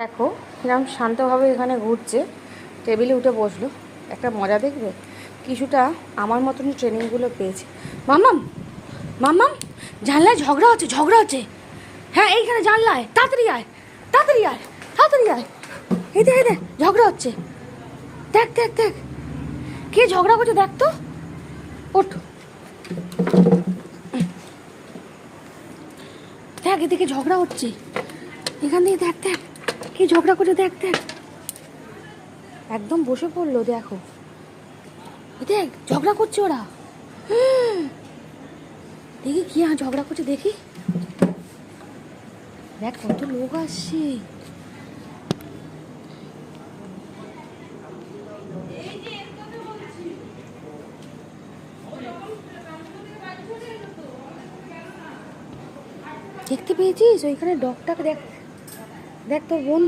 দেখো কিরম শান্তভাবে এখানে ঘুরছে, টেবিলে উঠে বসলো। একটা মজা দেখবে, কিছুটা আমার মতনই ট্রেনিংগুলো পেয়েছে। মামাম মামাম, জানলায় ঝগড়া হচ্ছে। হ্যাঁ এইখানে জানলায়, তাড়াতাড়ি আয় তাড়াতাড়ি আয় তাড়াতাড়ি আয়। এই দে ঝগড়া হচ্ছে, দেখ কে ঝগড়া করছে দেখ তো। ওঠ, দেখ এদিকে ঝগড়া হচ্ছে, এখান থেকে দেখ কে ঝগড়া করছে দেখ। একদম বসে পড়লো, দেখো দেখ ঝগড়া করছে ওরা। দেখি কি ঝগড়া করছে, দেখি দেখ কত লোক আসছে। দেখতে পেয়েছিস ওইখানে ডগটাকে, দেখ তোর বোন